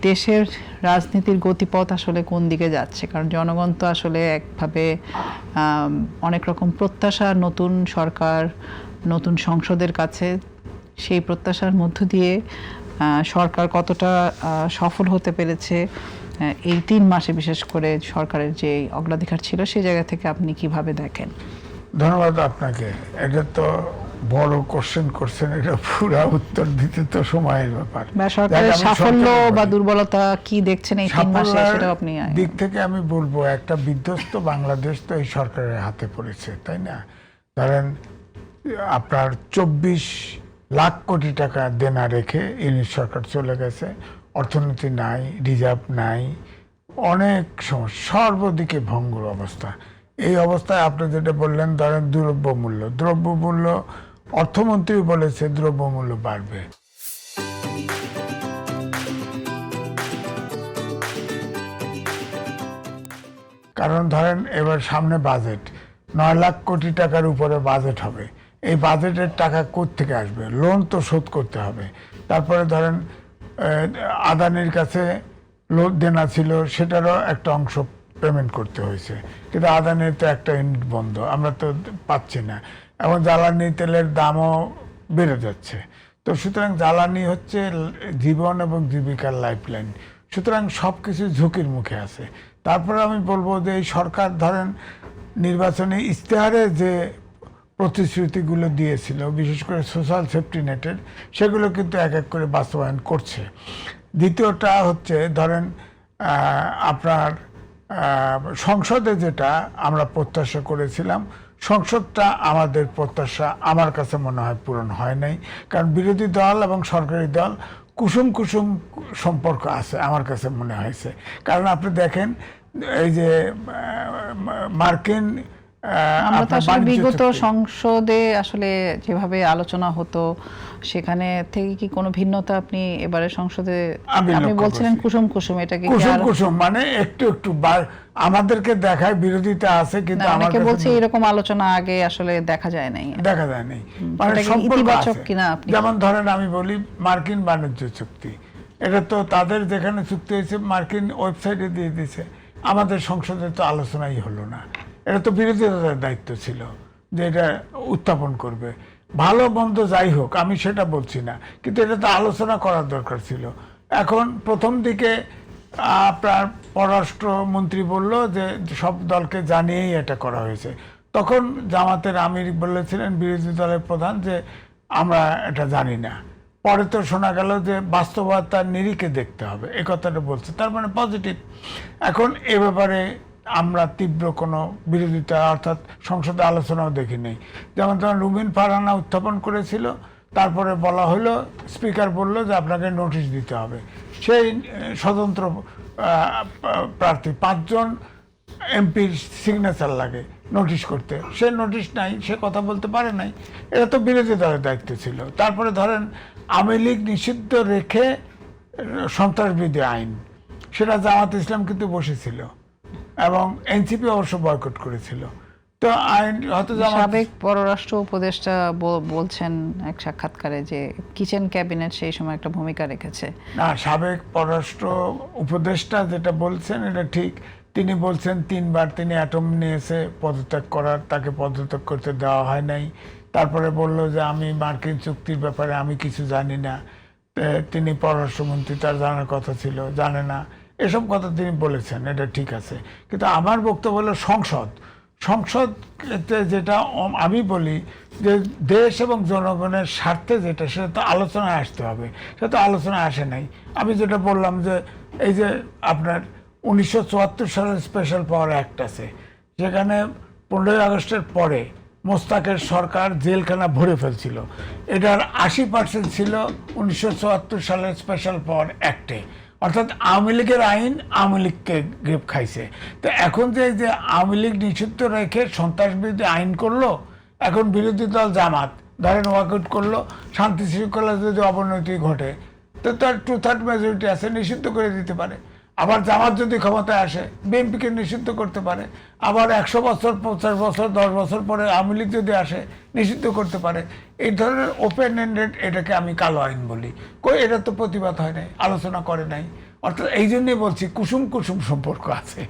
দেশের রাজনীতির গতিপথ আসলে কোন দিকে যাচ্ছে, কারণ জনগণ তো আসলে একভাবে অনেক রকম প্রত্যাশা নতুন সরকার নতুন সংসদের কাছে, সেই প্রত্যাশার মধ্য দিয়ে সরকার কতটা সফল হতে পেরেছে এই 3 মাসে, বিশেষ করে সরকারের যে অগ্রাধিকার ছিল সেই জায়গা থেকে আপনি কিভাবে দেখেন? ধন্যবাদ আপনাকে। এটা তো বড় কোশ্চেন করছেন, এটা পুরো উত্তর দিতে তো সময়ের ব্যাপার। সরকারের সাফল্য বা দুর্বলতা কি দেখছেন এই 3 মাসে, সেটা আপনি দিক থেকে আমি বলবো, একটা বিধ্বস্ত বাংলাদেশ তো এই সরকারের হাতে পড়েছে, তাই না? ধরেন আপনার 24 লাখ কোটি টাকা দেনা রেখে ইউনিট সরকার চলে গেছে, অর্থনীতি নাই, রিজার্ভ নাই, অনেক সমস্যা, সর্বদিকে ভঙ্গুর অবস্থা। এই অবস্থায় আপনি যেটা বললেন, ধরেন দ্রব্যমূল্য, অর্থমন্ত্রী বলেছে দ্রব্যমূল্য বাড়বে। কারণ ধরেন এবার সামনে বাজেট, 9 লাখ কোটি টাকার উপরে বাজেট হবে। এই বাজেটের টাকা কোত্থেকে আসবে? লোন তো শোধ করতে হবে। তারপরে ধরেন আদানির কাছে লোন দেনা ছিল, সেটারও একটা অংশ পেমেন্ট করতে হয়েছে, কিন্তু আদানির তো একটা ইউনিট বন্ধ, আমরা তো পাচ্ছি না। এবং জ্বালানি তেলের দামও বেড়ে যাচ্ছে। তো সুতরাং জ্বালানি হচ্ছে জীবন এবং জীবিকার লাইফলাইন, সুতরাং সব কিছু ঝুঁকির মুখে আছে। তারপরে আমি বলবো যে এই সরকার ধরেন নির্বাচনী ইশতেহারে যে প্রতিশ্রুতিগুলো দিয়েছিল, বিশেষ করে সোশ্যাল সেফটি নেটের, সেগুলো কিন্তু এক এক করে বাস্তবায়ন করছে। দ্বিতীয়টা হচ্ছে ধরেন আপনার সংসদে যেটা আমরা প্রত্যাশা করেছিলাম, সংসদটা আমাদের প্রত্যাশা আমার কাছে মনে হয় পূরণ হয় নাই। কারণ বিরোধী দল এবং সরকারি দল কুসুম কুসুম সম্পর্ক আছে আমার কাছে মনে হয়েছে। কারণ আপনি দেখেন এই যে মার্কিন আমরা তো আসলে বিগত সংসদে আসলে যেভাবে আলোচনা হতো, সেখানে থেকে কি কোনো ভিন্নতা আপনি এবারে সংসদে? আপনি বলছিলেন কুসুম কুসুম, এটা কি কুসুম কুসুম মানে একটু একটু আমাদেরকে দেখায় বিরোধিতা আছে, কিন্তু আমাকে বলছে এরকম আলোচনা আগে আসলে দেখা যায় নাই। মানে ইতিবাচক কিনা আপনি? যেমন ধরেন আমি বলি মার্কিন বাণিজ্য চুক্তি, এটা তো তাদের যেখানে চুক্তি হয়েছে মার্কিন ওয়েবসাইটে দিয়ে দিয়েছে, আমাদের সংসদে তো আলোচনাই হলো না। এটা তো বিরোধী দলের দায়িত্ব ছিল যে এটা উত্থাপন করবে। ভালো মন্দ যাই হোক, আমি সেটা বলছি না, কিন্তু এটা তো আলোচনা করার দরকার ছিল। এখন প্রথম দিকে আপনার পররাষ্ট্রমন্ত্রী বলল যে সব দলকে জানিয়েই এটা করা হয়েছে। তখন জামাতের আমির বলেছিলেন, বিরোধী দলের প্রধান, যে আমরা এটা জানি না। পরে তো শোনা গেল যে বাস্তবতার নিরিখে দেখতে হবে, এই কথাটা বলছে, তার মানে পজিটিভ। এখন এ ব্যাপারে আমরা তীব্র কোনো বিরোধিতা অর্থাৎ সংসদে আলোচনাও দেখি নেই। যেমন ধরেন রুমিন ফারহানা উত্থাপন করেছিল, তারপরে বলা হলো, স্পিকার বলল যে আপনাকে নোটিশ দিতে হবে। সেই স্বতন্ত্র প্রার্থী 5 জন এমপির সিগনেচার লাগে নোটিশ করতে, সে নোটিশ নাই, সে কথা বলতে পারে নাই। এটা তো বিরোধী দলের দায়িত্ব ছিল। তারপরে ধরেন আওয়ামী লীগ নিষিদ্ধ রেখে সন্ত্রাসবিরোধী আইন, সেটা জামাত ইসলাম কিন্তু বসেছিল এবং এনসিপি অবশ্য বয়কট করেছিল। তো আইন হয়তো সাবেক পররাষ্ট্র উপদেষ্টা বলছেন এক সাক্ষাৎকারে যে কিচেন ক্যাবিনেট সেই সময় একটা ভূমিকা রেখেছে। না, সাবেক পররাষ্ট্র উপদেষ্টা যেটা বলছেন এটা ঠিক। তিনি বলছেন 3 বার তিনি অ্যাটম নিয়েছে পদত্যাগ করার, তাকে পদত্যাগ করতে দেওয়া হয় নাই। তারপরে বলল যে আমি মার্কিন চুক্তির ব্যাপারে আমি কিছু জানি না। তিনি পররাষ্ট্রমন্ত্রী, তার জানার কথা ছিল, জানে না। এসব কথা তিনি বলেছেন, এটা ঠিক আছে। কিন্তু আমার বক্তব্য হলো সংসদ যেটা আমি বলি যে দেশ এবং জনগণের স্বার্থে যেটা, সেটা তো আলোচনায় আসতে হবে, সেটা তো আলোচনায় আসে নাই। আমি যেটা বললাম যে এই যে আপনার 1974 সালের স্পেশাল পাওয়ার অ্যাক্ট আছে, যেখানে 15ই আগস্টের পরে মোস্তাকের সরকার জেলখানা ভরে ফেলছিল, এটার 80% ছিল 1974 সালের স্পেশাল পাওয়ার অ্যাক্টে। অর্থাৎ আওয়ামী লীগের আইন আওয়ামী লীগকে গ্রেপ খাইছে। তো এখন যে আওয়ামী লীগ নিষিদ্ধ রেখে সন্ত্রাসবিরোধী আইন করলো, এখন বিরোধী দল জামাত ধরেন ওয়াকআউট করলো, শান্তি শৃঙ্খলা যদি অবনতি ঘটে তো তার 2/3 মেজরিটি আছে, নিষিদ্ধ করে দিতে পারে। আবার জামাত যদি ক্ষমতায় আসে বিএনপিকে নিষিদ্ধ করতে পারে। আবার 100 বছর 50 বছর 10 বছর পরে আওয়ামী লীগ যদি আসে নিষিদ্ধ করতে পারে। এই ধরনের ওপেন এন্ডেড, এটাকে আমি কালো আইন বলি। এটা তো প্রতিবাদ হয় নাই, আলোচনা করে নাই। অর্থাৎ এই জন্যই বলছি কুসুম কুসুম সম্পর্ক আছে।